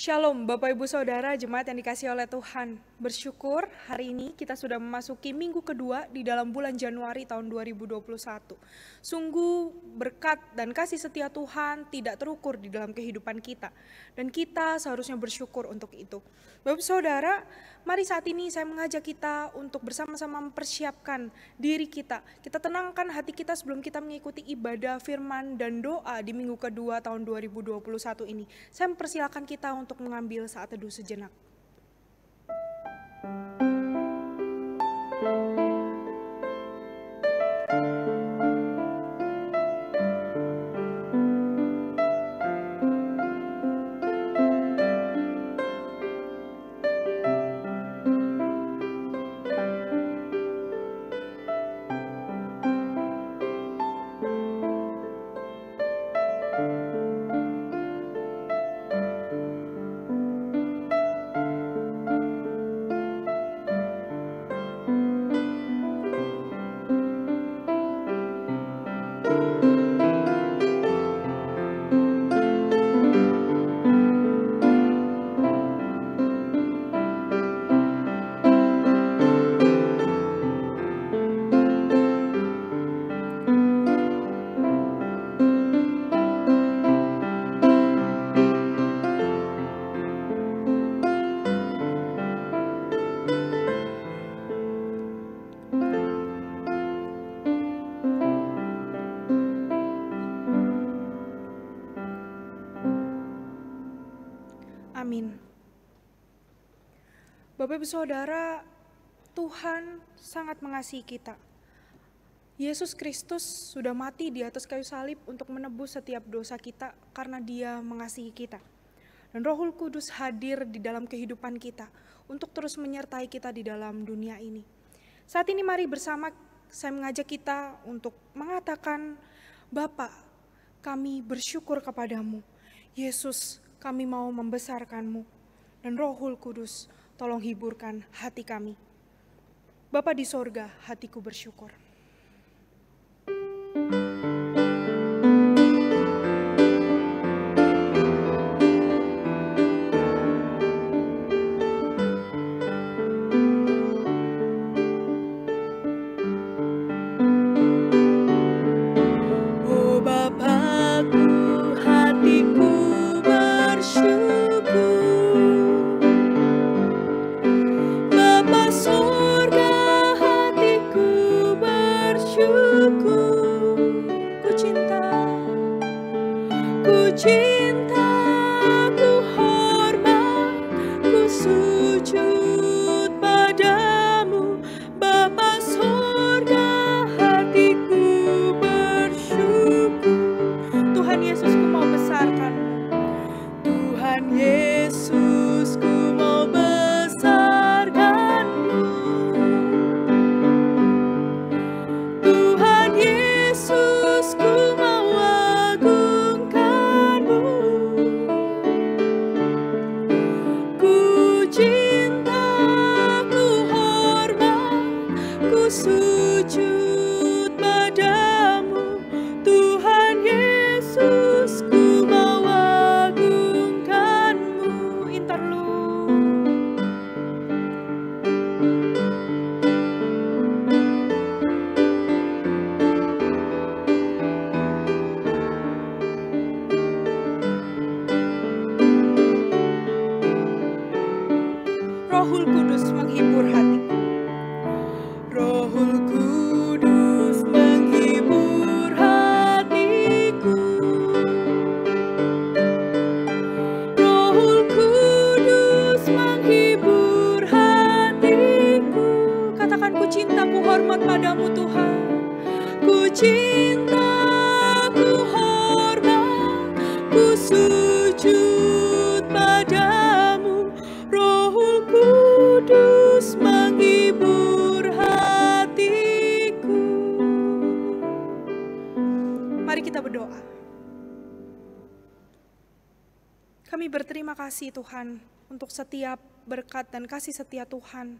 Shalom Bapak Ibu Saudara jemaat yang dikasihi oleh Tuhan. Bersyukur hari ini kita sudah memasuki minggu kedua di dalam bulan Januari tahun 2021. Sungguh berkat dan kasih setia Tuhan tidak terukur di dalam kehidupan kita. Dan kita seharusnya bersyukur untuk itu. Bapak Ibu Saudara, mari saat ini saya mengajak kita untuk bersama-sama mempersiapkan diri kita. Kita tenangkan hati kita sebelum kita mengikuti ibadah firman dan doa di minggu kedua tahun 2021 ini. Saya mempersilakan kita untuk mengambil saat teduh sejenak. Amin. Bapak Ibu Saudara, Tuhan sangat mengasihi kita. Yesus Kristus sudah mati di atas kayu salib untuk menebus setiap dosa kita karena Dia mengasihi kita. Dan Roh Kudus hadir di dalam kehidupan kita untuk terus menyertai kita di dalam dunia ini. Saat ini mari bersama saya mengajak kita untuk mengatakan, Bapa, kami bersyukur kepadamu. Yesus, kami mau membesarkan-Mu, dan Roh Kudus, tolong hiburkan hati kami. Bapa di sorga, hatiku bersyukur. berterima kasih Tuhan untuk setiap berkat dan kasih setia Tuhan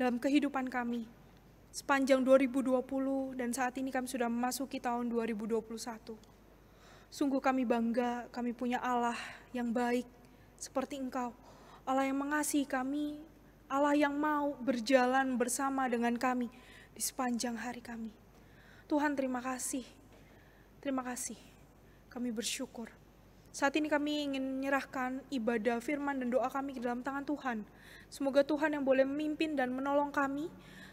dalam kehidupan kami sepanjang 2020 dan saat ini kami sudah memasuki tahun 2021. Sungguh kami bangga, kami punya Allah yang baik seperti Engkau, Allah yang mengasihi kami, Allah yang mau berjalan bersama dengan kami di sepanjang hari kami. Tuhan, terima kasih, kami bersyukur. Saat ini kami ingin menyerahkan ibadah firman dan doa kami ke dalam tangan Tuhan. Semoga Tuhan yang boleh memimpin dan menolong kami,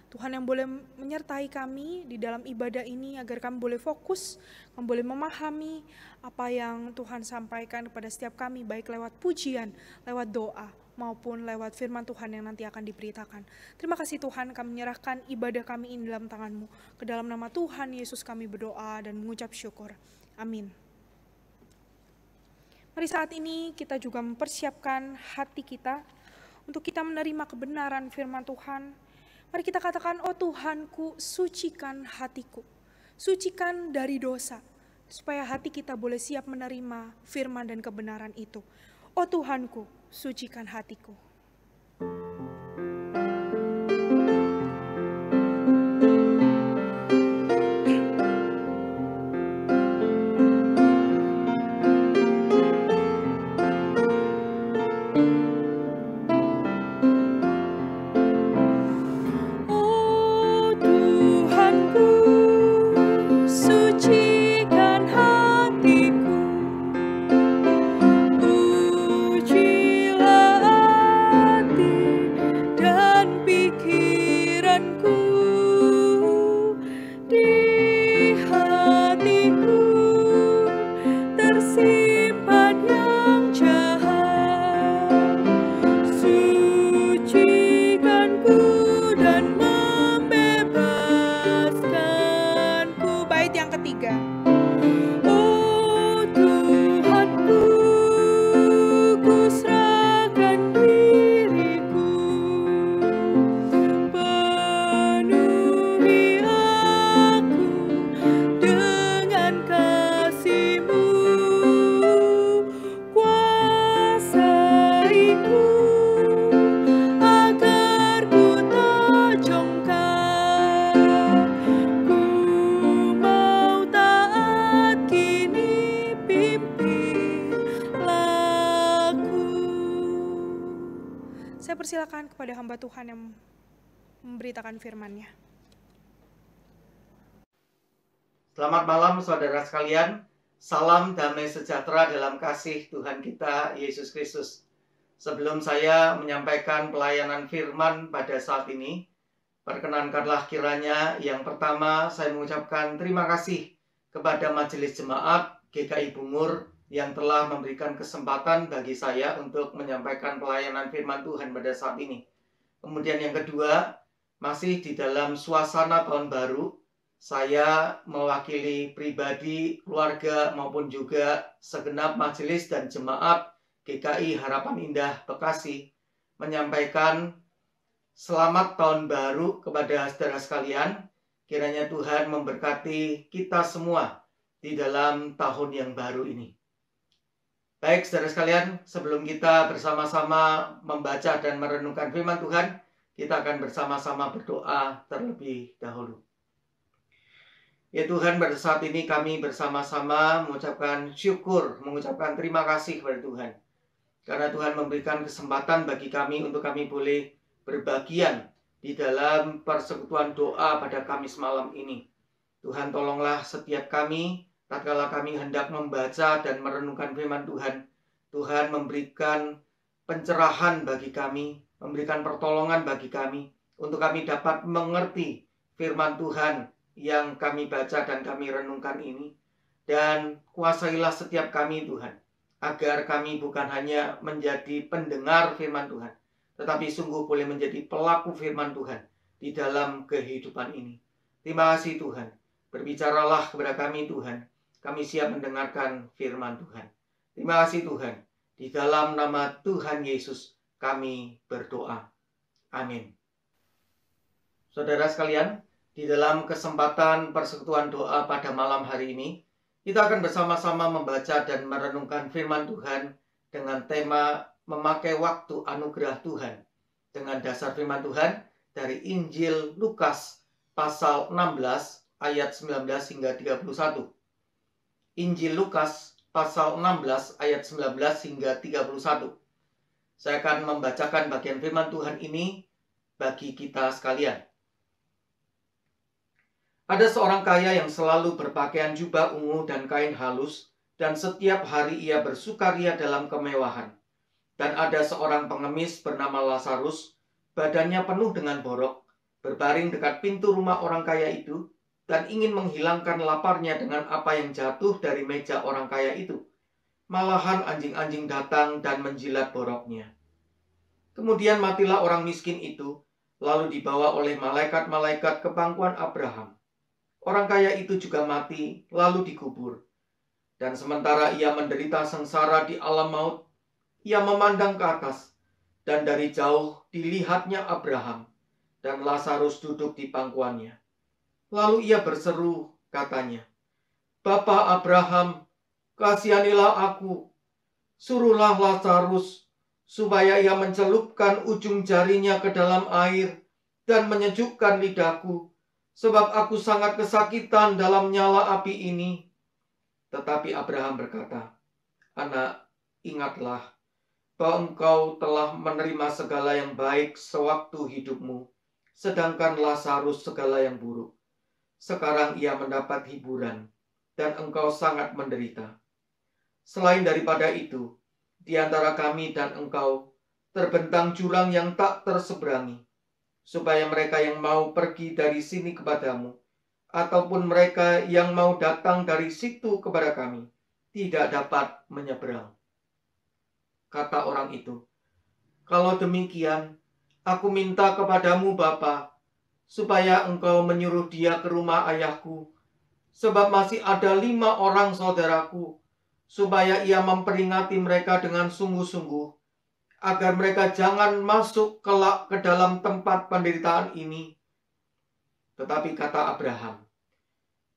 Tuhan yang boleh menyertai kami di dalam ibadah ini agar kami boleh fokus, kami boleh memahami apa yang Tuhan sampaikan kepada setiap kami, baik lewat pujian, lewat doa, maupun lewat firman Tuhan yang nanti akan diberitakan. Terima kasih Tuhan, kami menyerahkan ibadah kami ini dalam tangan-Mu. Ke dalam nama Tuhan Yesus kami berdoa dan mengucap syukur. Amin. Mari saat ini kita juga mempersiapkan hati kita untuk kita menerima kebenaran firman Tuhan. Mari kita katakan, oh Tuhanku, sucikan hatiku, sucikan dari dosa, supaya hati kita boleh siap menerima firman dan kebenaran itu. Oh Tuhanku, sucikan hatiku. Persilakan kepada hamba Tuhan yang memberitakan firman-Nya. Selamat malam saudara sekalian, salam damai sejahtera dalam kasih Tuhan kita Yesus Kristus. Sebelum saya menyampaikan pelayanan firman pada saat ini, perkenankanlah kiranya yang pertama saya mengucapkan terima kasih kepada Majelis Jemaat GKI Bungur yang telah memberikan kesempatan bagi saya untuk menyampaikan pelayanan firman Tuhan pada saat ini. Kemudian yang kedua, masih di dalam suasana tahun baru, saya mewakili pribadi, keluarga maupun juga segenap majelis dan jemaat GKI Harapan Indah Bekasi menyampaikan selamat tahun baru kepada saudara sekalian. Kiranya Tuhan memberkati kita semua di dalam tahun yang baru ini. Baik saudara sekalian, sebelum kita bersama-sama membaca dan merenungkan firman Tuhan, kita akan bersama-sama berdoa terlebih dahulu. Ya Tuhan, pada saat ini kami bersama-sama mengucapkan syukur, mengucapkan terima kasih kepada Tuhan. Karena Tuhan memberikan kesempatan bagi kami untuk kami boleh berbagian di dalam persekutuan doa pada Kamis malam ini. Tuhan tolonglah setiap kami, tatkala kami hendak membaca dan merenungkan firman Tuhan, Tuhan memberikan pencerahan bagi kami, memberikan pertolongan bagi kami, untuk kami dapat mengerti firman Tuhan yang kami baca dan kami renungkan ini. Dan kuasailah setiap kami Tuhan, agar kami bukan hanya menjadi pendengar firman Tuhan, tetapi sungguh boleh menjadi pelaku firman Tuhan di dalam kehidupan ini. Terima kasih Tuhan, berbicaralah kepada kami Tuhan. Kami siap mendengarkan firman Tuhan. Terima kasih Tuhan. Di dalam nama Tuhan Yesus kami berdoa. Amin. Saudara sekalian, di dalam kesempatan persekutuan doa pada malam hari ini, kita akan bersama-sama membaca dan merenungkan firman Tuhan dengan tema memakai waktu anugerah Tuhan dengan dasar firman Tuhan dari Injil Lukas pasal 16 ayat 19 hingga 31. Injil Lukas pasal 16 ayat 19 hingga 31. Saya akan membacakan bagian firman Tuhan ini bagi kita sekalian. Ada seorang kaya yang selalu berpakaian jubah ungu dan kain halus, dan setiap hari ia bersukaria dalam kemewahan. Dan ada seorang pengemis bernama Lazarus, badannya penuh dengan borok, berbaring dekat pintu rumah orang kaya itu, dan ingin menghilangkan laparnya dengan apa yang jatuh dari meja orang kaya itu. Malahan anjing-anjing datang dan menjilat boroknya. Kemudian matilah orang miskin itu, lalu dibawa oleh malaikat-malaikat ke pangkuan Abraham. Orang kaya itu juga mati, lalu dikubur. Dan sementara ia menderita sengsara di alam maut, ia memandang ke atas, dan dari jauh dilihatnya Abraham, dan Lazarus duduk di pangkuannya. Lalu ia berseru, katanya, "Bapa Abraham, kasihanilah aku. Suruhlah Lazarus, supaya ia mencelupkan ujung jarinya ke dalam air, dan menyejukkan lidahku, sebab aku sangat kesakitan dalam nyala api ini." Tetapi Abraham berkata, "Anak, ingatlah bahwa engkau telah menerima segala yang baik sewaktu hidupmu, sedangkan Lazarus segala yang buruk. Sekarang ia mendapat hiburan, dan engkau sangat menderita. Selain daripada itu, di antara kami dan engkau terbentang jurang yang tak terseberangi, supaya mereka yang mau pergi dari sini kepadamu, ataupun mereka yang mau datang dari situ kepada kami, tidak dapat menyeberang." Kata orang itu, "Kalau demikian, aku minta kepadamu Bapa, supaya engkau menyuruh dia ke rumah ayahku, sebab masih ada 5 orang saudaraku, supaya ia memperingati mereka dengan sungguh-sungguh, agar mereka jangan masuk kelak ke dalam tempat penderitaan ini." Tetapi kata Abraham,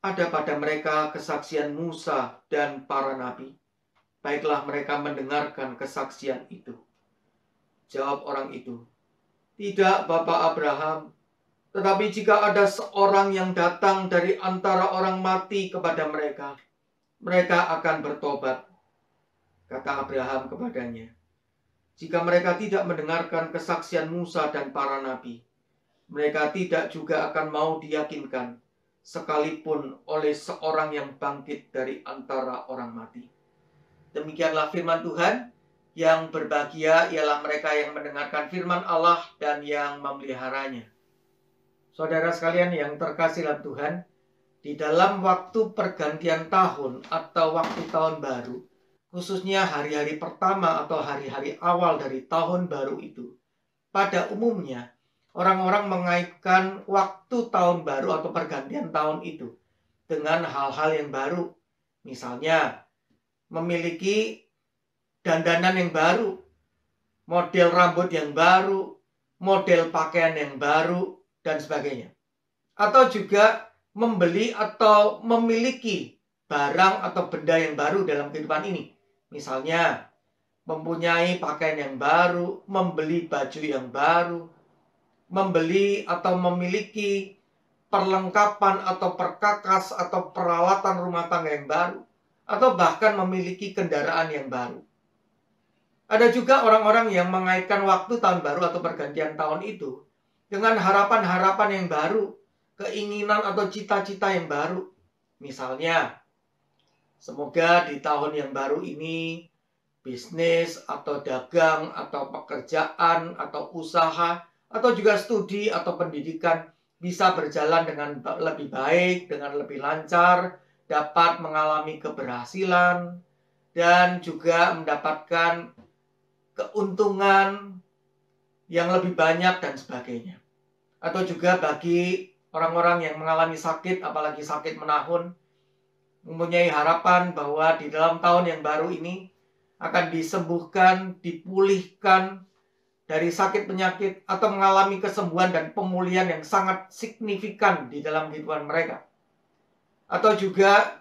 "Ada pada mereka kesaksian Musa dan para nabi. Baiklah mereka mendengarkan kesaksian itu." Jawab orang itu, "Tidak, Bapak Abraham. Tetapi jika ada seorang yang datang dari antara orang mati kepada mereka, mereka akan bertobat." Kata Abraham kepadanya, "Jika mereka tidak mendengarkan kesaksian Musa dan para nabi, mereka tidak juga akan mau diyakinkan, sekalipun oleh seorang yang bangkit dari antara orang mati." Demikianlah firman Tuhan. Yang berbahagia ialah mereka yang mendengarkan firman Allah dan yang memeliharanya. Saudara sekalian yang terkasih dalam Tuhan, di dalam waktu pergantian tahun atau waktu tahun baru, khususnya hari-hari pertama atau hari-hari awal dari tahun baru itu, pada umumnya orang-orang mengaitkan waktu tahun baru atau pergantian tahun itu dengan hal-hal yang baru. Misalnya, memiliki dandanan yang baru, model rambut yang baru, model pakaian yang baru, dan sebagainya. Atau juga membeli atau memiliki barang atau benda yang baru dalam kehidupan ini. Misalnya, mempunyai pakaian yang baru, membeli baju yang baru, membeli atau memiliki perlengkapan atau perkakas atau peralatan rumah tangga yang baru, atau bahkan memiliki kendaraan yang baru. Ada juga orang-orang yang mengaitkan waktu tahun baru atau pergantian tahun itu dengan harapan-harapan yang baru, keinginan atau cita-cita yang baru. Misalnya, semoga di tahun yang baru ini bisnis atau dagang atau pekerjaan atau usaha atau juga studi atau pendidikan bisa berjalan dengan lebih baik, dengan lebih lancar, dapat mengalami keberhasilan, dan juga mendapatkan keuntungan yang lebih banyak dan sebagainya. Atau juga bagi orang-orang yang mengalami sakit, apalagi sakit menahun, mempunyai harapan bahwa di dalam tahun yang baru ini akan disembuhkan, dipulihkan dari sakit penyakit, atau mengalami kesembuhan dan pemulihan yang sangat signifikan di dalam kehidupan mereka. Atau juga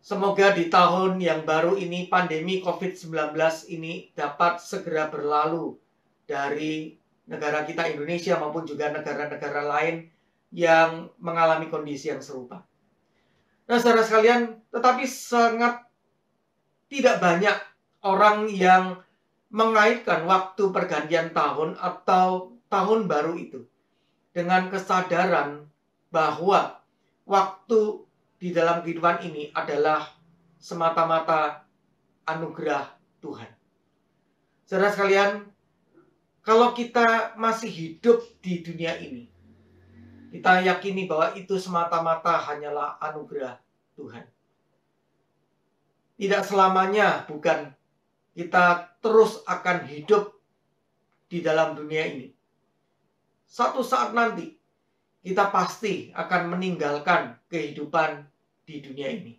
Semoga di tahun yang baru ini pandemi COVID-19 ini dapat segera berlalu dari negara kita Indonesia maupun juga negara-negara lain yang mengalami kondisi yang serupa. Nah, saudara sekalian, tetapi sangat tidak banyak orang yang mengaitkan waktu pergantian tahun atau tahun baru itu dengan kesadaran bahwa waktu di dalam kehidupan ini adalah semata-mata anugerah Tuhan. Saudara sekalian, kalau kita masih hidup di dunia ini, kita yakini bahwa itu semata-mata hanyalah anugerah Tuhan. Tidak selamanya, bukan, kita terus akan hidup di dalam dunia ini. Suatu saat nanti, kita pasti akan meninggalkan kehidupan di dunia ini.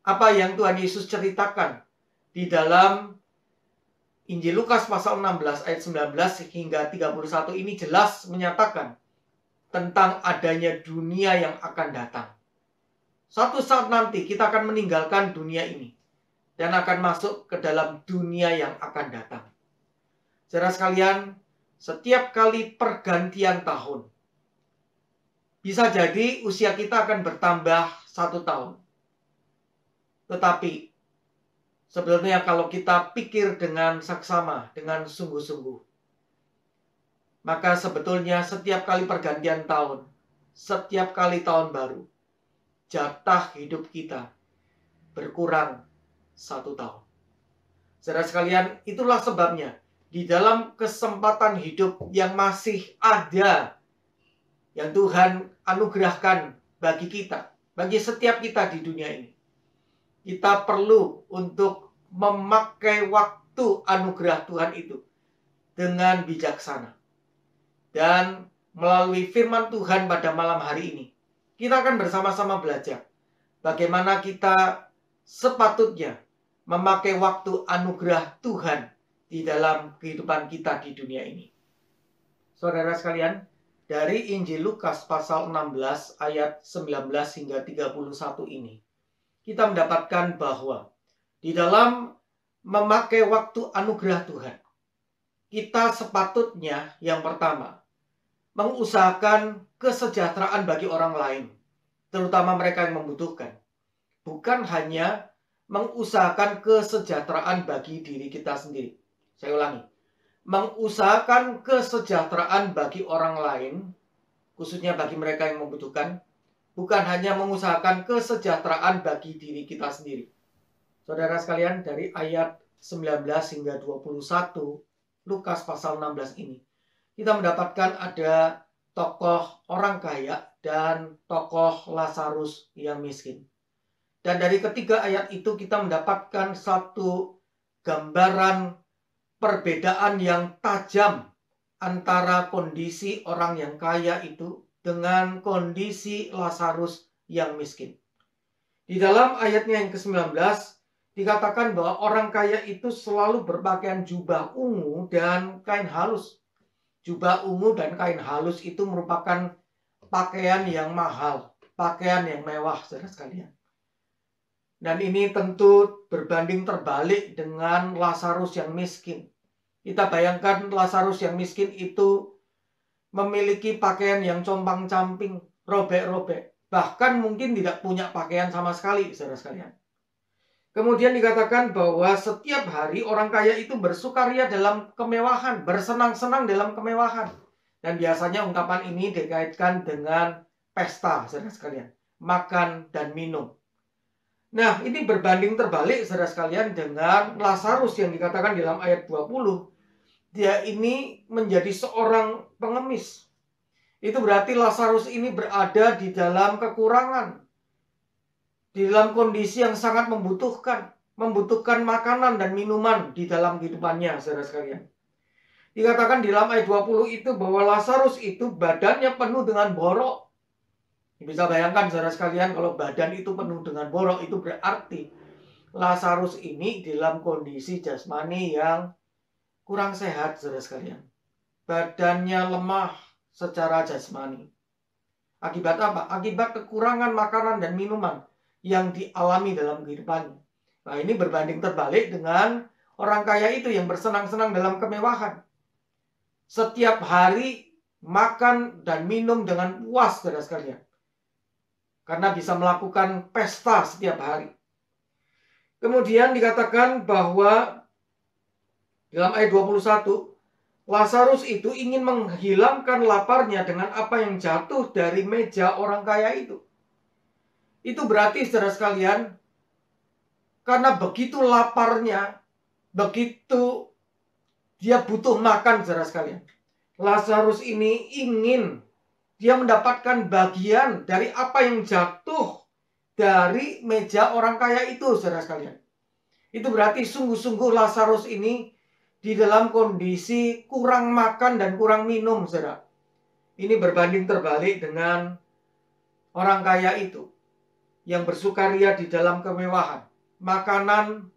Apa yang Tuhan Yesus ceritakan di dalam Injil Lukas pasal 16 ayat 19 hingga 31 ini jelas menyatakan tentang adanya dunia yang akan datang. Suatu saat nanti kita akan meninggalkan dunia ini dan akan masuk ke dalam dunia yang akan datang. Saudara sekalian, setiap kali pergantian tahun, bisa jadi usia kita akan bertambah 1 tahun. Tetapi sebetulnya kalau kita pikir dengan saksama, dengan sungguh-sungguh, maka sebetulnya setiap kali pergantian tahun, setiap kali tahun baru, jatah hidup kita berkurang 1 tahun. Saudara sekalian, itulah sebabnya di dalam kesempatan hidup yang masih ada, yang Tuhan anugerahkan bagi kita, bagi setiap kita di dunia ini, kita perlu untuk memakai waktu anugerah Tuhan itu dengan bijaksana. Dan melalui firman Tuhan pada malam hari ini, kita akan bersama-sama belajar bagaimana kita sepatutnya memakai waktu anugerah Tuhan di dalam kehidupan kita di dunia ini. Saudara sekalian, dari Injil Lukas pasal 16 ayat 19 hingga 31 ini, kita mendapatkan bahwa di dalam memakai waktu anugerah Tuhan, kita sepatutnya yang pertama mengusahakan kesejahteraan bagi orang lain, terutama mereka yang membutuhkan. Bukan hanya mengusahakan kesejahteraan bagi diri kita sendiri. Saya ulangi, mengusahakan kesejahteraan bagi orang lain, khususnya bagi mereka yang membutuhkan, bukan hanya mengusahakan kesejahteraan bagi diri kita sendiri. Saudara sekalian, dari ayat 19 hingga 21 Lukas pasal 16 ini, kita mendapatkan ada tokoh orang kaya dan tokoh Lazarus yang miskin. Dan dari ketiga ayat itu kita mendapatkan satu gambaran perbedaan yang tajam antara kondisi orang yang kaya itu dengan kondisi Lazarus yang miskin. Di dalam ayatnya yang ke-19 dikatakan bahwa orang kaya itu selalu berpakaian jubah ungu dan kain halus. Jubah ungu dan kain halus itu merupakan pakaian yang mahal, pakaian yang mewah, saudara sekalian. Dan ini tentu berbanding terbalik dengan Lazarus yang miskin. Kita bayangkan Lazarus yang miskin itu memiliki pakaian yang compang-camping, robek-robek. Bahkan mungkin tidak punya pakaian sama sekali, saudara sekalian. Kemudian dikatakan bahwa setiap hari orang kaya itu bersukaria dalam kemewahan, bersenang-senang dalam kemewahan. Dan biasanya ungkapan ini dikaitkan dengan pesta, saudara sekalian. Makan dan minum. Nah, ini berbanding terbalik, saudara sekalian, dengan Lazarus yang dikatakan dalam ayat 20. Dia ini menjadi seorang pengemis. Itu berarti Lazarus ini berada di dalam kekurangan. Di dalam kondisi yang sangat membutuhkan makanan dan minuman di dalam kehidupannya, saudara sekalian. Dikatakan di dalam ayat 20 itu bahwa Lazarus itu badannya penuh dengan borok. Bisa bayangkan, saudara sekalian, kalau badan itu penuh dengan borok, itu berarti Lazarus ini dalam kondisi jasmani yang kurang sehat, saudara sekalian. Badannya lemah secara jasmani. Akibat apa? Akibat kekurangan makanan dan minuman. yang dialami dalam kehidupannya. Nah, ini berbanding terbalik dengan orang kaya itu yang bersenang-senang dalam kemewahan. Setiap hari makan dan minum dengan puas, saudara sekalian. Karena bisa melakukan pesta setiap hari. Kemudian dikatakan bahwa dalam ayat 21, Lazarus itu ingin menghilangkan laparnya dengan apa yang jatuh dari meja orang kaya itu. Itu berarti, saudara sekalian, karena begitu laparnya, begitu dia butuh makan, saudara sekalian. Lazarus ini ingin dia mendapatkan bagian dari apa yang jatuh dari meja orang kaya itu, saudara sekalian. Itu berarti sungguh-sungguh Lazarus ini di dalam kondisi kurang makan dan kurang minum, saudara. Ini berbanding terbalik dengan orang kaya itu yang bersukaria di dalam kemewahan. Makanan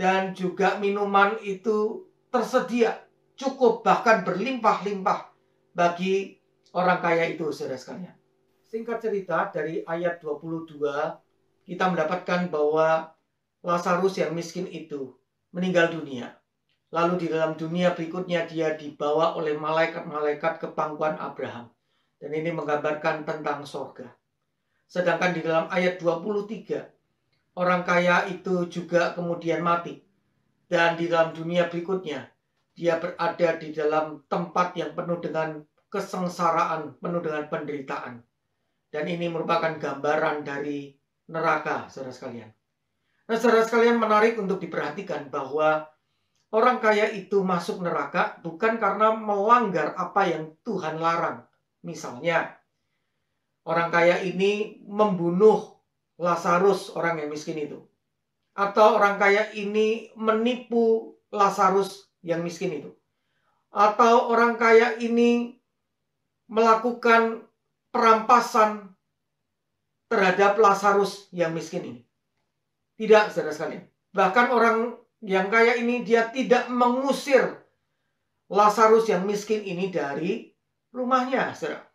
dan juga minuman itu tersedia, cukup, bahkan berlimpah-limpah bagi orang kaya itu, saudara sekalian. Singkat cerita, dari ayat 22, kita mendapatkan bahwa Lazarus yang miskin itu meninggal dunia. Lalu di dalam dunia berikutnya dia dibawa oleh malaikat-malaikat ke pangkuan Abraham. Dan ini menggambarkan tentang sorga. Sedangkan di dalam ayat 23, orang kaya itu juga kemudian mati. Dan di dalam dunia berikutnya, dia berada di dalam tempat yang penuh dengan kesengsaraan, penuh dengan penderitaan. Dan ini merupakan gambaran dari neraka, saudara sekalian. Nah, saudara sekalian, menarik untuk diperhatikan bahwa orang kaya itu masuk neraka bukan karena melanggar apa yang Tuhan larang. Misalnya, orang kaya ini membunuh Lazarus, orang yang miskin itu. Atau orang kaya ini menipu Lazarus yang miskin itu. Atau orang kaya ini melakukan perampasan terhadap Lazarus yang miskin ini. Tidak, saudara sekalian. Bahkan orang yang kaya ini dia tidak mengusir Lazarus yang miskin ini dari rumahnya, saudara.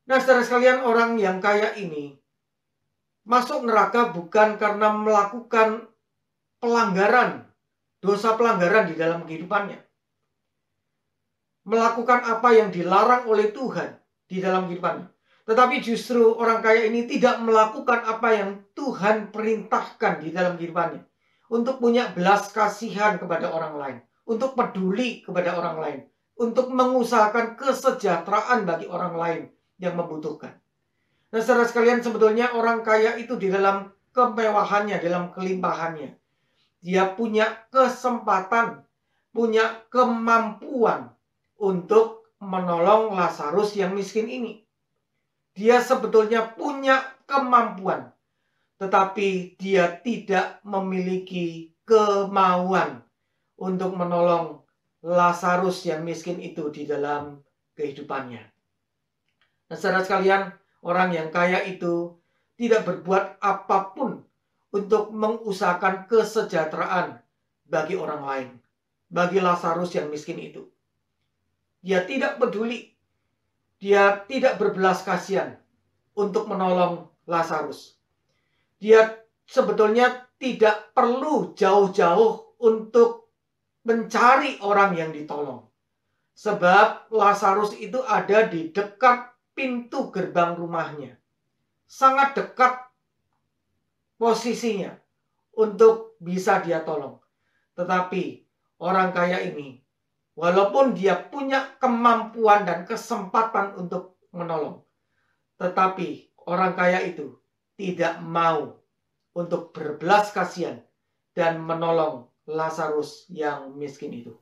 Nah, saudara sekalian, orang yang kaya ini masuk neraka bukan karena melakukan pelanggaran, dosa pelanggaran di dalam kehidupannya. Melakukan apa yang dilarang oleh Tuhan di dalam kehidupannya. Tetapi justru orang kaya ini tidak melakukan apa yang Tuhan perintahkan di dalam kehidupannya. Untuk punya belas kasihan kepada orang lain. Untuk peduli kepada orang lain. Untuk mengusahakan kesejahteraan bagi orang lain yang membutuhkan. Nah, saudara sekalian, sebetulnya orang kaya itu di dalam kemewahannya, dalam kelimpahannya. Dia punya kesempatan, punya kemampuan untuk menolong Lazarus yang miskin ini. Dia sebetulnya punya kemampuan, tetapi dia tidak memiliki kemauan untuk menolong Lazarus yang miskin itu di dalam kehidupannya. Nah, saudara sekalian, orang yang kaya itu tidak berbuat apapun untuk mengusahakan kesejahteraan bagi orang lain, bagi Lazarus yang miskin itu. Dia tidak peduli, dia tidak berbelas kasihan untuk menolong Lazarus. Dia sebetulnya tidak perlu jauh-jauh untuk mencari orang yang ditolong. Sebab Lazarus itu ada di dekat pintu gerbang rumahnya. Sangat dekat posisinya untuk bisa dia tolong. Tetapi orang kaya ini, walaupun dia punya kemampuan dan kesempatan untuk menolong, tetapi orang kaya itu tidak mau untuk berbelas kasihan dan menolong Lazarus yang miskin itu.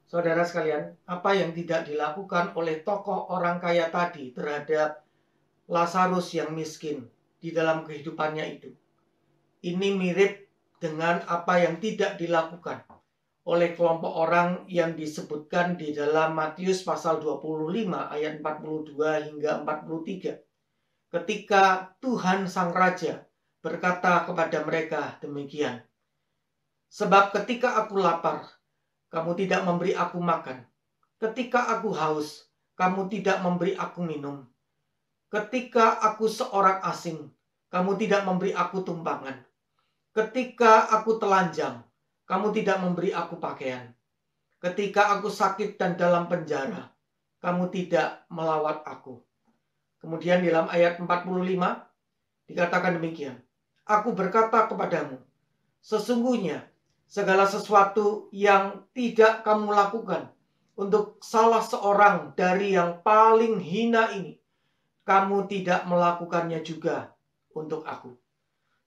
Saudara sekalian, apa yang tidak dilakukan oleh tokoh orang kaya tadi terhadap Lazarus yang miskin di dalam kehidupannya itu, ini mirip dengan apa yang tidak dilakukan oleh kelompok orang yang disebutkan di dalam Matius pasal 25 ayat 42 hingga 43. Ketika Tuhan Sang Raja berkata kepada mereka demikian, "Sebab ketika aku lapar, kamu tidak memberi aku makan. Ketika aku haus, kamu tidak memberi aku minum. Ketika aku seorang asing, kamu tidak memberi aku tumpangan. Ketika aku telanjang, kamu tidak memberi aku pakaian. Ketika aku sakit dan dalam penjara, kamu tidak melawat aku. Kemudian dalam ayat 45 dikatakan demikian. Aku berkata kepadamu, sesungguhnya segala sesuatu yang tidak kamu lakukan untuk salah seorang dari yang paling hina ini, kamu tidak melakukannya juga untuk aku.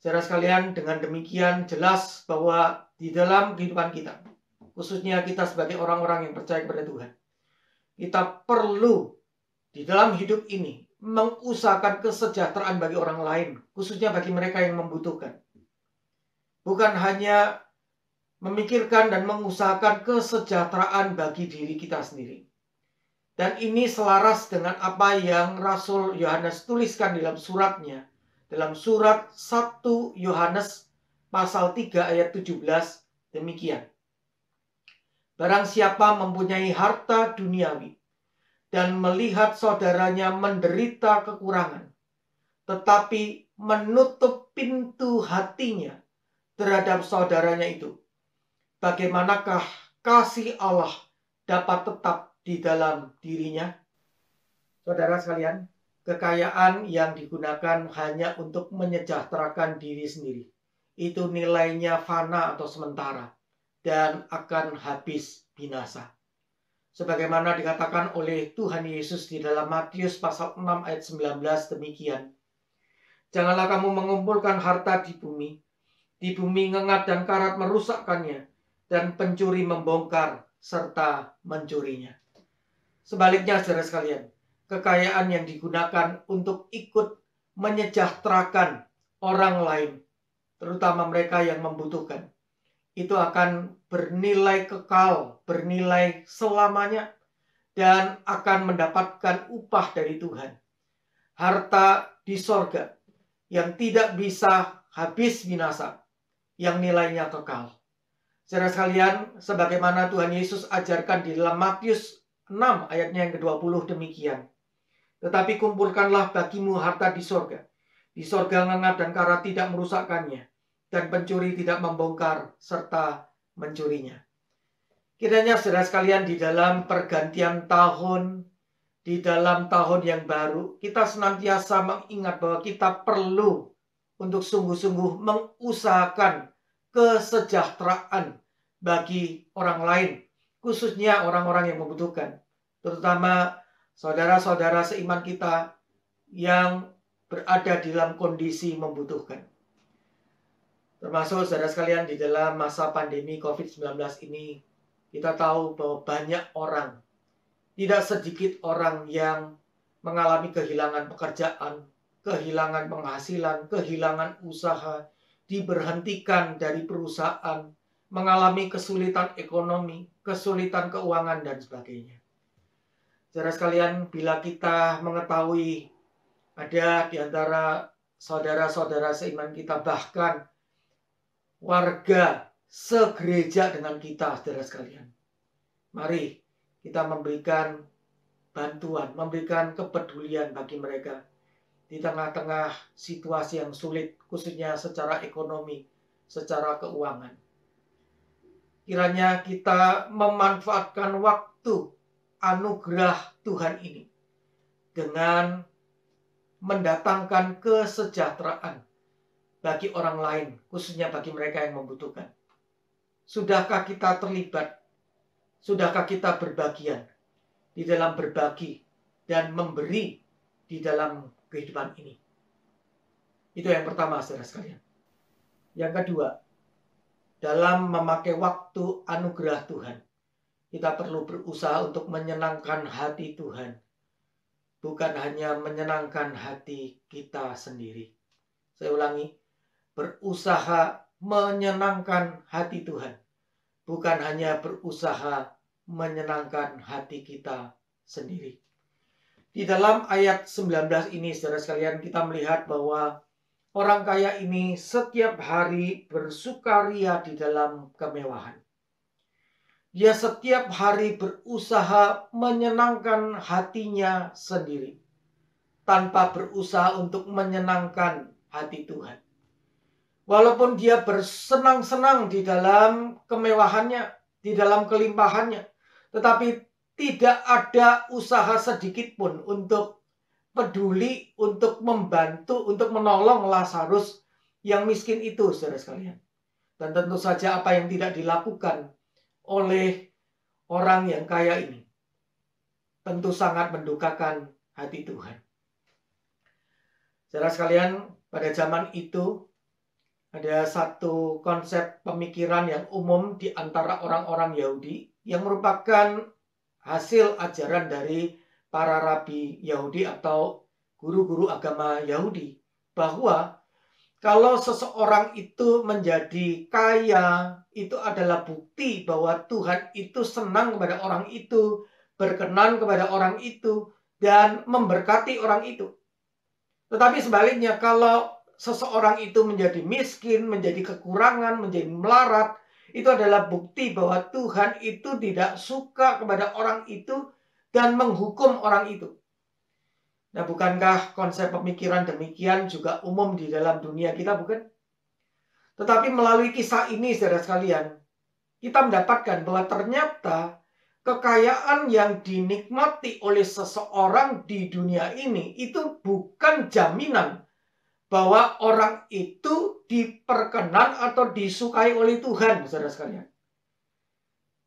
Saudara sekalian, dengan demikian jelas bahwa di dalam kehidupan kita, khususnya kita sebagai orang-orang yang percaya kepada Tuhan, kita perlu di dalam hidup ini mengusahakan kesejahteraan bagi orang lain, khususnya bagi mereka yang membutuhkan. Bukan hanya memikirkan dan mengusahakan kesejahteraan bagi diri kita sendiri. Dan ini selaras dengan apa yang Rasul Yohanes tuliskan dalam suratnya. Dalam surat 1 Yohanes pasal 3 ayat 17 demikian. Barang siapa mempunyai harta duniawi dan melihat saudaranya menderita kekurangan, tetapi menutup pintu hatinya terhadap saudaranya itu, bagaimanakah kasih Allah dapat tetap di dalam dirinya? Saudara sekalian, kekayaan yang digunakan hanya untuk menyejahterakan diri sendiri, itu nilainya fana atau sementara dan akan habis binasa. Sebagaimana dikatakan oleh Tuhan Yesus di dalam Matius pasal 6 ayat 19 demikian. Janganlah kamu mengumpulkan harta di bumi ngengat dan karat merusakkannya, dan pencuri membongkar serta mencurinya. Sebaliknya, saudara sekalian, kekayaan yang digunakan untuk ikut menyejahterakan orang lain, terutama mereka yang membutuhkan, itu akan bernilai kekal, bernilai selamanya, dan akan mendapatkan upah dari Tuhan. Harta di sorga yang tidak bisa habis binasa, yang nilainya kekal. Saudara sekalian, sebagaimana Tuhan Yesus ajarkan di dalam Matius 6 ayatnya yang ke-20 demikian. Tetapi kumpulkanlah bagimu harta di sorga. Di sorga ngengat dan karat tidak merusakkannya, dan pencuri tidak membongkar serta mencurinya. Kiranya saudara sekalian, di dalam pergantian tahun, di dalam tahun yang baru, kita senantiasa mengingat bahwa kita perlu untuk sungguh-sungguh mengusahakan kesejahteraan bagi orang lain, khususnya orang-orang yang membutuhkan, terutama saudara-saudara seiman kita yang berada di dalam kondisi membutuhkan. Termasuk saudara sekalian, di dalam masa pandemi COVID-19 ini, kita tahu bahwa banyak orang, tidak sedikit orang yang mengalami kehilangan pekerjaan, kehilangan penghasilan, kehilangan usaha, diberhentikan dari perusahaan, mengalami kesulitan ekonomi, kesulitan keuangan, dan sebagainya. Saudara sekalian, bila kita mengetahui ada di antara saudara-saudara seiman kita, bahkan warga segereja dengan kita, saudara sekalian, mari kita memberikan bantuan, memberikan kepedulian bagi mereka di tengah-tengah situasi yang sulit, khususnya secara ekonomi, secara keuangan. Kiranya kita memanfaatkan waktu anugerah Tuhan ini dengan mendatangkan kesejahteraan bagi orang lain, khususnya bagi mereka yang membutuhkan. Sudahkah kita terlibat? Sudahkah kita berbagian di dalam berbagi dan memberi di dalam kehidupan ini? Itu yang pertama, saudara sekalian. Yang kedua, dalam memakai waktu anugerah Tuhan, kita perlu berusaha untuk menyenangkan hati Tuhan, bukan hanya menyenangkan hati kita sendiri. Saya ulangi, berusaha menyenangkan hati Tuhan, bukan hanya berusaha menyenangkan hati kita sendiri. Di dalam ayat 19 ini, saudara sekalian, kita melihat bahwa orang kaya ini setiap hari bersukaria di dalam kemewahan. Dia setiap hari berusaha menyenangkan hatinya sendiri, tanpa berusaha untuk menyenangkan hati Tuhan. Walaupun dia bersenang-senang di dalam kemewahannya, di dalam kelimpahannya, tetapi tidak ada usaha sedikit pun untuk peduli, untuk membantu, untuk menolong Lazarus yang miskin itu, saudara sekalian. Dan tentu saja apa yang tidak dilakukan oleh orang yang kaya ini tentu sangat mendukakan hati Tuhan. Saudara sekalian, pada zaman itu ada satu konsep pemikiran yang umum di antara orang-orang Yahudi yang merupakan hasil ajaran dari para rabi Yahudi atau guru-guru agama Yahudi, bahwa kalau seseorang itu menjadi kaya, itu adalah bukti bahwa Tuhan itu senang kepada orang itu, berkenan kepada orang itu, dan memberkati orang itu. Tetapi sebaliknya, kalau seseorang itu menjadi miskin, menjadi kekurangan, menjadi melarat, itu adalah bukti bahwa Tuhan itu tidak suka kepada orang itu dan menghukum orang itu. Nah, bukankah konsep pemikiran demikian juga umum di dalam dunia kita, bukan? Tetapi melalui kisah ini, saudara sekalian, kita mendapatkan bahwa ternyata kekayaan yang dinikmati oleh seseorang di dunia ini itu bukan jaminan bahwa orang itu diperkenan atau disukai oleh Tuhan, saudara sekalian.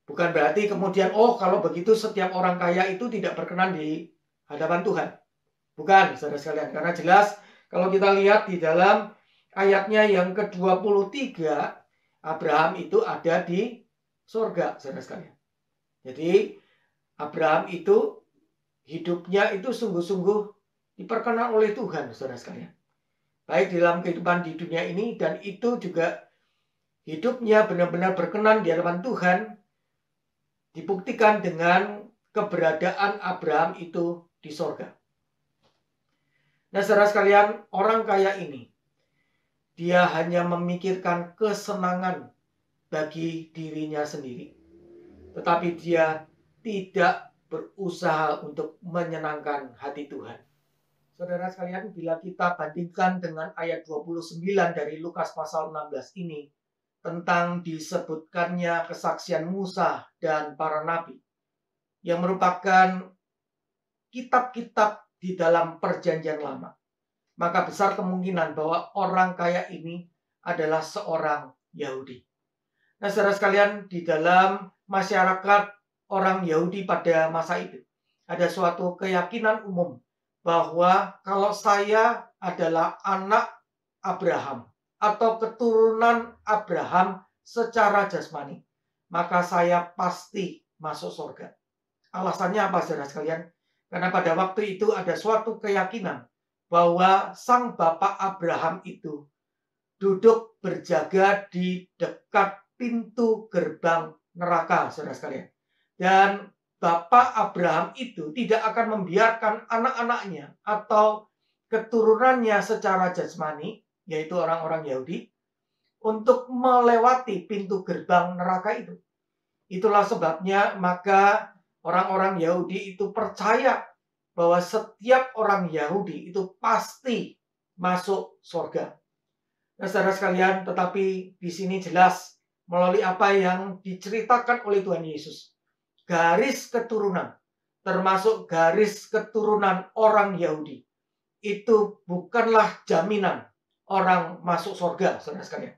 Bukan berarti kemudian, oh kalau begitu setiap orang kaya itu tidak berkenan di hadapan Tuhan. Bukan, saudara sekalian. Karena jelas kalau kita lihat di dalam ayatnya yang ke-23, Abraham itu ada di surga, saudara sekalian. Jadi Abraham itu hidupnya itu sungguh-sungguh diperkenan oleh Tuhan, saudara sekalian. Baik dalam kehidupan di dunia ini, dan itu juga hidupnya benar-benar berkenan di hadapan Tuhan, dibuktikan dengan keberadaan Abraham itu di surga. Nah, saudara sekalian, orang kaya ini, dia hanya memikirkan kesenangan bagi dirinya sendiri. Tetapi dia tidak berusaha untuk menyenangkan hati Tuhan. Saudara sekalian, bila kita bandingkan dengan ayat 29 dari Lukas pasal 16 ini, tentang disebutkannya kesaksian Musa dan para nabi, yang merupakan kitab-kitab di dalam perjanjian lama, maka besar kemungkinan bahwa orang kaya ini adalah seorang Yahudi. Nah, saudara sekalian, di dalam masyarakat orang Yahudi pada masa itu, ada suatu keyakinan umum bahwa kalau saya adalah anak Abraham atau keturunan Abraham secara jasmani, maka saya pasti masuk surga. Alasannya apa, saudara sekalian? Karena pada waktu itu ada suatu keyakinan bahwa sang bapak Abraham itu duduk berjaga di dekat pintu gerbang neraka, saudara sekalian. Dan bapak Abraham itu tidak akan membiarkan anak-anaknya atau keturunannya secara jasmani, yaitu orang-orang Yahudi, untuk melewati pintu gerbang neraka itu. Itulah sebabnya maka orang-orang Yahudi itu percaya bahwa setiap orang Yahudi itu pasti masuk surga. Nah, saudara sekalian, tetapi di sini jelas melalui apa yang diceritakan oleh Tuhan Yesus, garis keturunan, termasuk garis keturunan orang Yahudi, itu bukanlah jaminan orang masuk surga, saudara sekalian.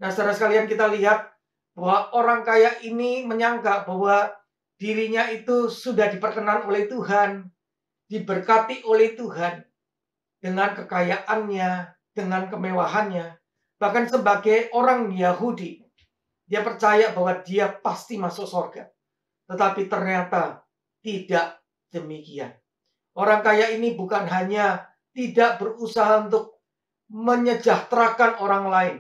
Nah, saudara sekalian, kita lihat bahwa orang kaya ini menyangka bahwa dirinya itu sudah diperkenan oleh Tuhan, diberkati oleh Tuhan dengan kekayaannya, dengan kemewahannya. Bahkan sebagai orang Yahudi, dia percaya bahwa dia pasti masuk surga. Tetapi ternyata tidak demikian. Orang kaya ini bukan hanya tidak berusaha untuk menyejahterakan orang lain,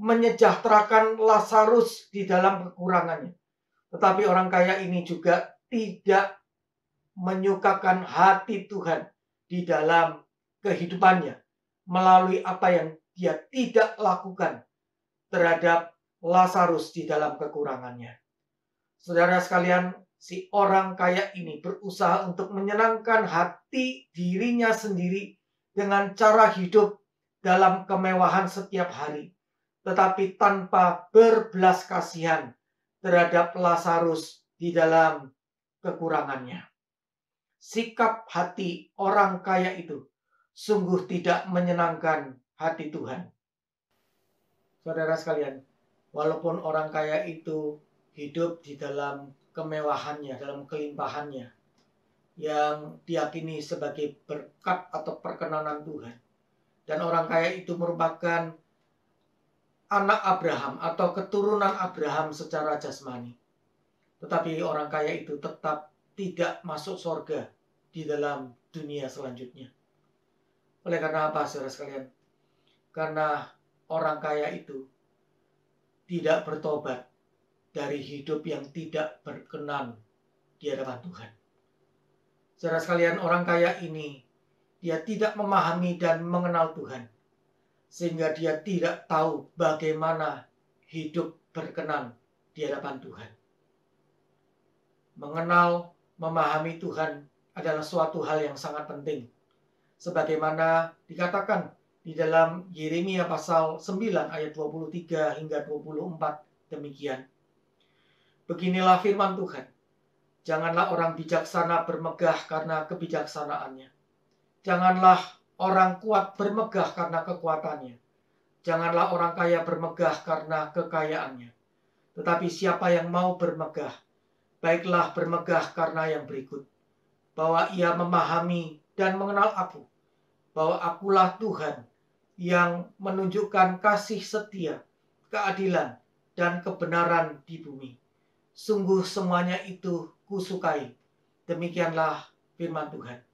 menyejahterakan Lazarus di dalam kekurangannya. Tetapi orang kaya ini juga tidak menyukakan hati Tuhan di dalam kehidupannya melalui apa yang dia tidak lakukan terhadap Lazarus di dalam kekurangannya. Saudara sekalian, si orang kaya ini berusaha untuk menyenangkan hati dirinya sendiri dengan cara hidup dalam kemewahan setiap hari, tetapi tanpa berbelas kasihan terhadap Lazarus di dalam kekurangannya. Sikap hati orang kaya itu sungguh tidak menyenangkan hati Tuhan. Saudara sekalian, walaupun orang kaya itu hidup di dalam kemewahannya, dalam kelimpahannya, yang diyakini sebagai berkat atau perkenanan Tuhan, dan orang kaya itu merupakan anak Abraham atau keturunan Abraham secara jasmani, tetapi orang kaya itu tetap tidak masuk surga di dalam dunia selanjutnya. Oleh karena apa, saudara sekalian? Karena orang kaya itu tidak bertobat dari hidup yang tidak berkenan di hadapan Tuhan. Saudara sekalian, orang kaya ini dia tidak memahami dan mengenal Tuhan, sehingga dia tidak tahu bagaimana hidup berkenan di hadapan Tuhan. Mengenal, memahami Tuhan adalah suatu hal yang sangat penting. Sebagaimana dikatakan di dalam Yeremia pasal 9 ayat 23 hingga 24 demikian. Beginilah firman Tuhan. Janganlah orang bijaksana bermegah karena kebijaksanaannya. Janganlah orang kuat bermegah karena kekuatannya. Janganlah orang kaya bermegah karena kekayaannya. Tetapi siapa yang mau bermegah, baiklah bermegah karena yang berikut. Bahwa ia memahami dan mengenal aku. Bahwa akulah Tuhan yang menunjukkan kasih setia, keadilan, dan kebenaran di bumi. Sungguh semuanya itu kusukai. Demikianlah firman Tuhan.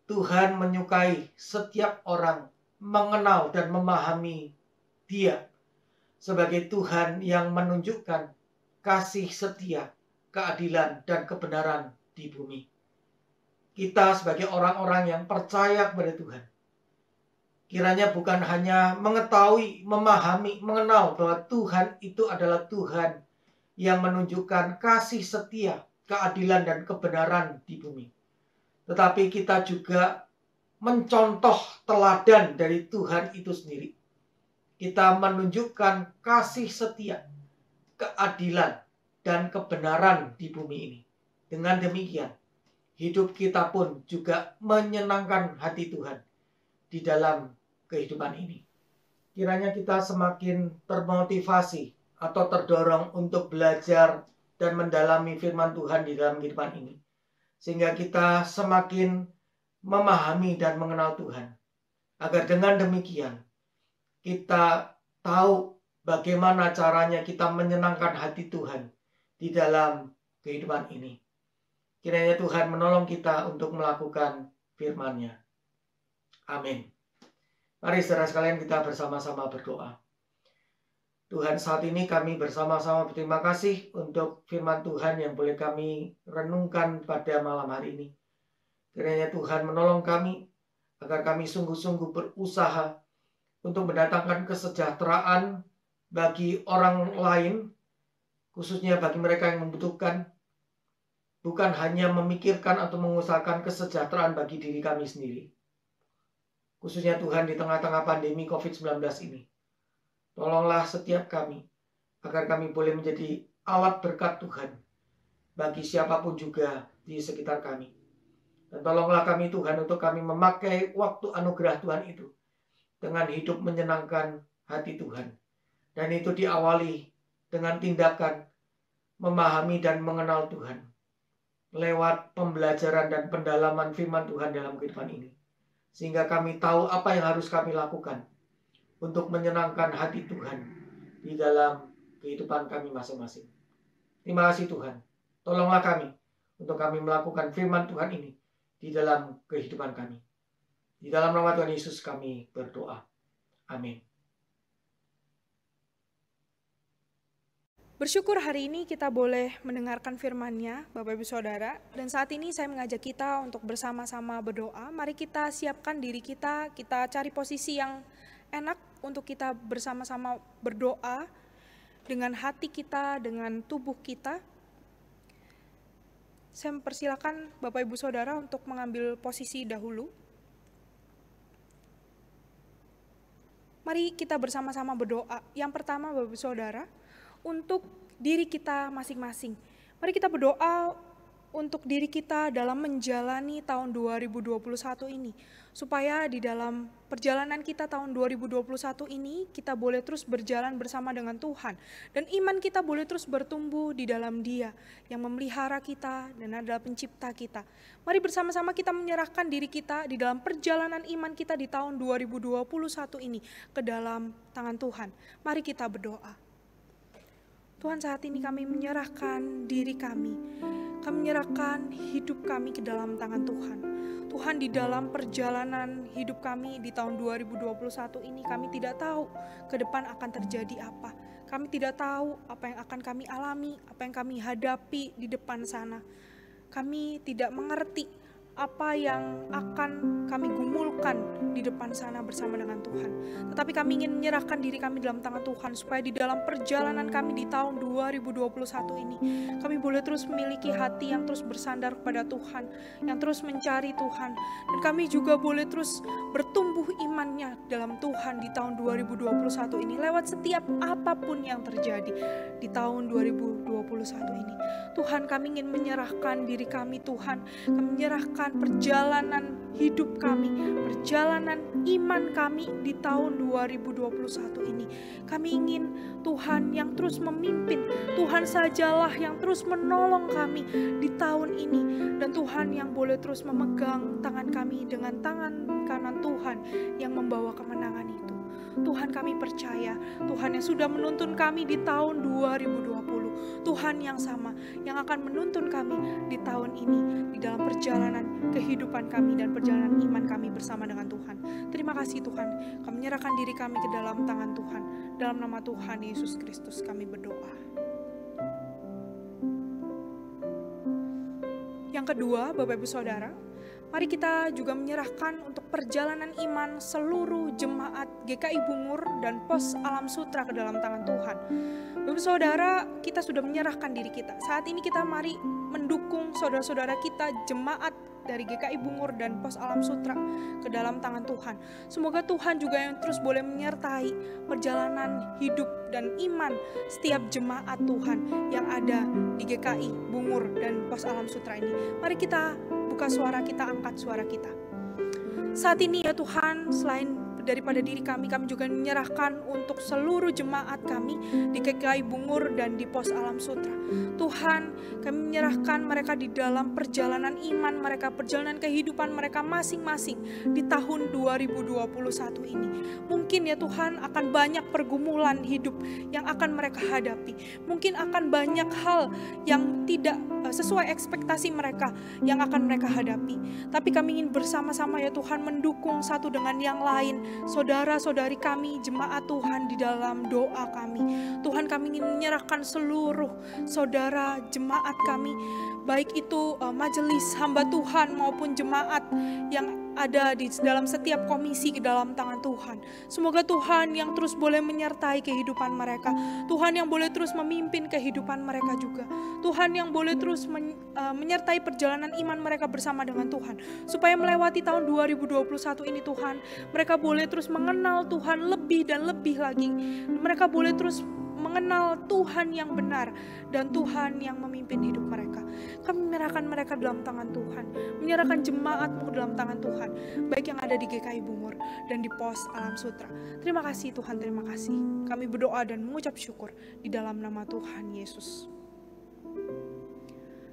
Tuhan menyukai setiap orang mengenal dan memahami Dia sebagai Tuhan yang menunjukkan kasih setia, keadilan, dan kebenaran di bumi. Kita sebagai orang-orang yang percaya kepada Tuhan, kiranya bukan hanya mengetahui, memahami, mengenal bahwa Tuhan itu adalah Tuhan yang menunjukkan kasih setia, keadilan, dan kebenaran di bumi, tetapi kita juga mencontoh teladan dari Tuhan itu sendiri. Kita menunjukkan kasih setia, keadilan, dan kebenaran di bumi ini. Dengan demikian, hidup kita pun juga menyenangkan hati Tuhan di dalam kehidupan ini. Kiranya kita semakin termotivasi atau terdorong untuk belajar dan mendalami firman Tuhan di dalam kehidupan ini, sehingga kita semakin memahami dan mengenal Tuhan. Agar dengan demikian kita tahu bagaimana caranya kita menyenangkan hati Tuhan di dalam kehidupan ini. Kiranya Tuhan menolong kita untuk melakukan firman-Nya. Amin. Mari saudara sekalian kita bersama-sama berdoa. Tuhan, saat ini kami bersama-sama berterima kasih untuk firman Tuhan yang boleh kami renungkan pada malam hari ini. Kiranya Tuhan menolong kami agar kami sungguh-sungguh berusaha untuk mendatangkan kesejahteraan bagi orang lain, khususnya bagi mereka yang membutuhkan, bukan hanya memikirkan atau mengusahakan kesejahteraan bagi diri kami sendiri. Khususnya Tuhan di tengah-tengah pandemi COVID-19 ini. Tolonglah setiap kami agar kami boleh menjadi alat berkat Tuhan bagi siapapun juga di sekitar kami. Dan tolonglah kami Tuhan untuk kami memakai waktu anugerah Tuhan itu dengan hidup menyenangkan hati Tuhan. Dan itu diawali dengan tindakan memahami dan mengenal Tuhan lewat pembelajaran dan pendalaman firman Tuhan dalam kehidupan ini. Sehingga kami tahu apa yang harus kami lakukan untuk menyenangkan hati Tuhan di dalam kehidupan kami masing-masing. Terima kasih Tuhan. Tolonglah kami untuk kami melakukan firman Tuhan ini di dalam kehidupan kami. Di dalam nama Tuhan Yesus kami berdoa. Amin. Bersyukur hari ini kita boleh mendengarkan firman-Nya, Bapak Ibu Saudara. Dan saat ini saya mengajak kita untuk bersama-sama berdoa. Mari kita siapkan diri kita cari posisi yang enak untuk kita bersama-sama berdoa dengan hati kita, dengan tubuh kita. Saya mempersilakan Bapak Ibu Saudara untuk mengambil posisi dahulu. Mari kita bersama-sama berdoa. Yang pertama, Bapak Saudara, untuk diri kita masing-masing. Mari kita berdoa untuk diri kita dalam menjalani tahun 2021 ini. Supaya di dalam perjalanan kita tahun 2021 ini, kita boleh terus berjalan bersama dengan Tuhan. Dan iman kita boleh terus bertumbuh di dalam Dia yang memelihara kita dan adalah pencipta kita. Mari bersama-sama kita menyerahkan diri kita di dalam perjalanan iman kita di tahun 2021 ini ke dalam tangan Tuhan. Mari kita berdoa. Tuhan, saat ini kami menyerahkan diri kami. Kami menyerahkan hidup kami ke dalam tangan Tuhan. Tuhan, di dalam perjalanan hidup kami di tahun 2021 ini, kami tidak tahu ke depan akan terjadi apa. Kami tidak tahu apa yang akan kami alami, apa yang kami hadapi di depan sana. Kami tidak mengerti apa yang akan kami gumulkan di depan sana bersama dengan Tuhan. Tetapi kami ingin menyerahkan diri kami dalam tangan Tuhan, supaya di dalam perjalanan kami di tahun 2021 ini, kami boleh terus memiliki hati yang terus bersandar kepada Tuhan, yang terus mencari Tuhan. Dan kami juga boleh terus bertumbuh imannya dalam Tuhan di tahun 2021 ini, lewat setiap apapun yang terjadi di tahun 2021 ini. Tuhan, kami ingin menyerahkan diri kami, Tuhan. Kami menyerahkan perjalanan hidup kami, perjalanan iman kami di tahun 2021 ini. Kami ingin Tuhan yang terus memimpin, Tuhan sajalah yang terus menolong kami di tahun ini. Dan Tuhan yang boleh terus memegang tangan kami dengan tangan kanan Tuhan yang membawa kemenangan itu. Tuhan, kami percaya Tuhan yang sudah menuntun kami di tahun 2020, Tuhan yang sama yang akan menuntun kami di tahun ini di dalam perjalanan kehidupan kami dan perjalanan iman kami bersama dengan Tuhan. Terima kasih Tuhan, kami menyerahkan diri kami ke dalam tangan Tuhan. Dalam nama Tuhan Yesus Kristus kami berdoa. Yang kedua, Bapak Ibu Saudara, mari kita juga menyerahkan untuk perjalanan iman seluruh jemaat GKI Bungur dan Pos Alam Sutra ke dalam tangan Tuhan. Bapak Saudara, kita sudah menyerahkan diri kita. Saat ini kita mari mendukung saudara-saudara kita jemaat dari GKI Bungur dan Pos Alam Sutra ke dalam tangan Tuhan. Semoga Tuhan juga yang terus boleh menyertai perjalanan hidup dan iman setiap jemaat Tuhan yang ada di GKI Bungur dan Pos Alam Sutra ini. Mari kita buka suara kita, angkat suara kita. Saat ini ya Tuhan, selain daripada diri kami juga menyerahkan untuk seluruh jemaat kami di GKI Bungur dan di Pos Alam Sutra. Tuhan, kami menyerahkan mereka di dalam perjalanan iman mereka, perjalanan kehidupan mereka masing-masing di tahun 2021 ini. Mungkin ya Tuhan akan banyak pergumulan hidup yang akan mereka hadapi. Mungkin akan banyak hal yang tidak sesuai ekspektasi mereka yang akan mereka hadapi. Tapi kami ingin bersama-sama ya Tuhan mendukung satu dengan yang lain, saudara-saudari kami, jemaat Tuhan di dalam doa kami. Tuhan, kami ingin menyerahkan seluruh saudara jemaat kami, baik itu majelis hamba Tuhan maupun jemaat yang ada di dalam setiap komisi ke dalam tangan Tuhan. Semoga Tuhan yang terus boleh menyertai kehidupan mereka, Tuhan yang boleh terus memimpin kehidupan mereka juga, Tuhan yang boleh terus menyertai perjalanan iman mereka bersama dengan Tuhan, supaya melewati tahun 2021 ini Tuhan, mereka boleh terus mengenal Tuhan lebih dan lebih lagi. Mereka boleh terus mengenal Tuhan yang benar dan Tuhan yang memimpin hidup mereka. Kami menyerahkan mereka dalam tangan Tuhan, menyerahkan jemaat-Mu dalam tangan Tuhan, baik yang ada di GKI Bungur dan di Pos Alam Sutra. Terima kasih Tuhan, terima kasih. Kami berdoa dan mengucap syukur di dalam nama Tuhan Yesus.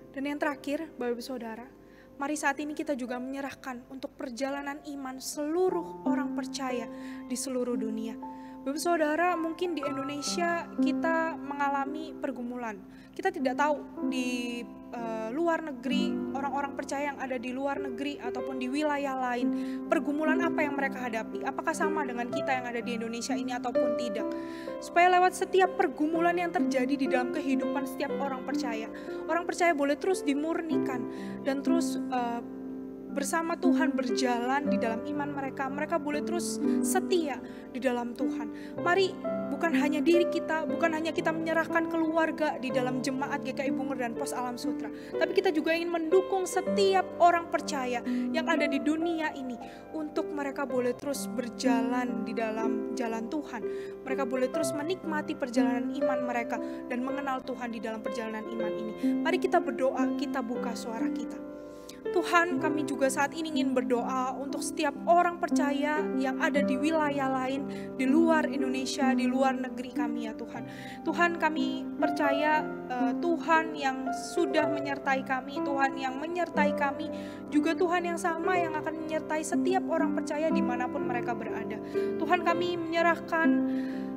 Dan yang terakhir, Bapak Ibu Saudara, mari saat ini kita juga menyerahkan untuk perjalanan iman seluruh orang percaya di seluruh dunia. Bapak Saudara, mungkin di Indonesia kita mengalami pergumulan. Kita tidak tahu di luar negeri, orang-orang percaya yang ada di luar negeri ataupun di wilayah lain, pergumulan apa yang mereka hadapi. Apakah sama dengan kita yang ada di Indonesia ini ataupun tidak. Supaya lewat setiap pergumulan yang terjadi di dalam kehidupan setiap orang percaya boleh terus dimurnikan dan terus bersama Tuhan berjalan di dalam iman mereka, mereka boleh terus setia di dalam Tuhan. Mari bukan hanya diri kita, bukan hanya kita menyerahkan keluarga di dalam jemaat GKI Bungur dan Pos Alam Sutra, tapi kita juga ingin mendukung setiap orang percaya yang ada di dunia ini untuk mereka boleh terus berjalan di dalam jalan Tuhan. Mereka boleh terus menikmati perjalanan iman mereka dan mengenal Tuhan di dalam perjalanan iman ini. Mari kita berdoa, kita buka suara kita. Tuhan, kami juga saat ini ingin berdoa untuk setiap orang percaya yang ada di wilayah lain, di luar Indonesia, di luar negeri kami ya Tuhan. Tuhan, kami percaya Tuhan yang sudah menyertai kami, Tuhan yang menyertai kami, juga Tuhan yang sama yang akan menyertai setiap orang percaya dimanapun mereka berada. Tuhan, kami menyerahkan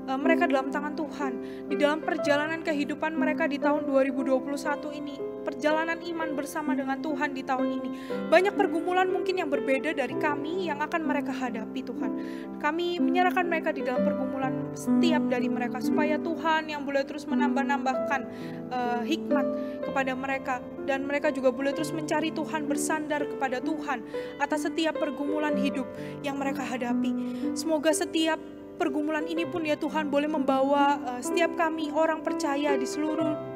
mereka dalam tangan Tuhan, di dalam perjalanan kehidupan mereka di tahun 2021 ini, perjalanan iman bersama dengan Tuhan di tahun ini. Banyak pergumulan mungkin yang berbeda dari kami yang akan mereka hadapi Tuhan. Kami menyerahkan mereka di dalam pergumulan setiap dari mereka, supaya Tuhan yang boleh terus menambah-nambahkan hikmat kepada mereka, dan mereka juga boleh terus mencari Tuhan, bersandar kepada Tuhan atas setiap pergumulan hidup yang mereka hadapi. Semoga setiap pergumulan ini pun ya Tuhan boleh membawa setiap kami orang percaya di seluruh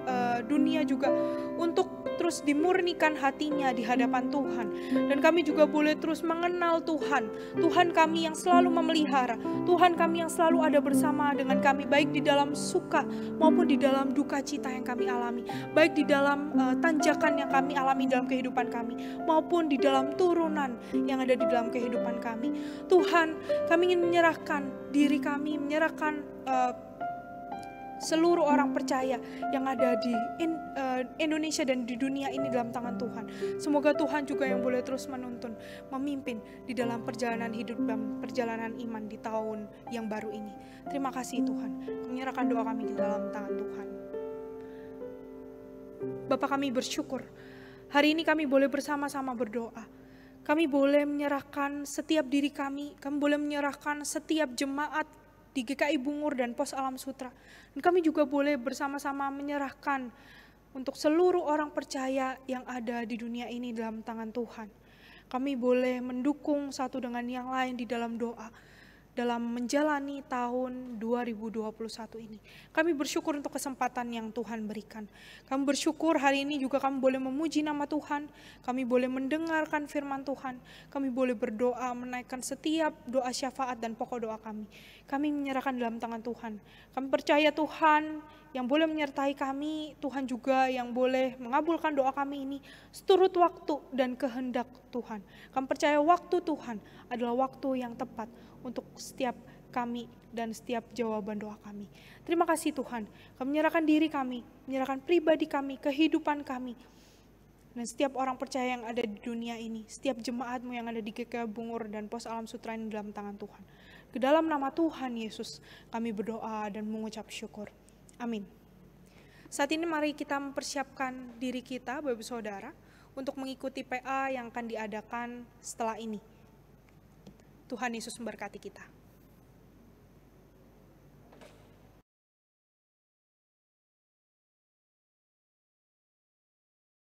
dunia juga untuk terus dimurnikan hatinya di hadapan Tuhan. Dan kami juga boleh terus mengenal Tuhan, Tuhan kami yang selalu memelihara, Tuhan kami yang selalu ada bersama dengan kami, baik di dalam suka maupun di dalam duka cita yang kami alami, baik di dalam tanjakan yang kami alami dalam kehidupan kami, maupun di dalam turunan yang ada di dalam kehidupan kami. Tuhan, kami ingin menyerahkan diri kami, menyerahkan seluruh orang percaya yang ada di Indonesia dan di dunia ini dalam tangan Tuhan. Semoga Tuhan juga yang boleh terus menuntun, memimpin di dalam perjalanan hidup dan perjalanan iman di tahun yang baru ini. Terima kasih Tuhan, menyerahkan doa kami di dalam tangan Tuhan. Bapa, kami bersyukur hari ini kami boleh bersama-sama berdoa. Kami boleh menyerahkan setiap diri kami boleh menyerahkan setiap jemaat di GKI Bungur dan Pos Alam Sutra. Dan kami juga boleh bersama-sama menyerahkan untuk seluruh orang percaya yang ada di dunia ini dalam tangan Tuhan. Kami boleh mendukung satu dengan yang lain di dalam doa, dalam menjalani tahun 2021 ini. Kami bersyukur untuk kesempatan yang Tuhan berikan. Kami bersyukur hari ini juga kami boleh memuji nama Tuhan, kami boleh mendengarkan firman Tuhan, kami boleh berdoa, menaikkan setiap doa syafaat dan pokok doa kami. Kami menyerahkan dalam tangan Tuhan. Kami percaya Tuhan yang boleh menyertai kami, Tuhan juga yang boleh mengabulkan doa kami ini seturut waktu dan kehendak Tuhan. Kami percaya waktu Tuhan adalah waktu yang tepat untuk setiap kami dan setiap jawaban doa kami. Terima kasih Tuhan, kami menyerahkan diri kami, menyerahkan pribadi kami, kehidupan kami, dan setiap orang percaya yang ada di dunia ini, setiap jemaatmu yang ada di GKI Bungur dan Pos Alam Sutra ini dalam tangan Tuhan. Ke dalam nama Tuhan Yesus kami berdoa dan mengucap syukur. Amin. Saat ini mari kita mempersiapkan diri kita, Bapak Saudara, untuk mengikuti PA yang akan diadakan setelah ini. Tuhan Yesus memberkati kita.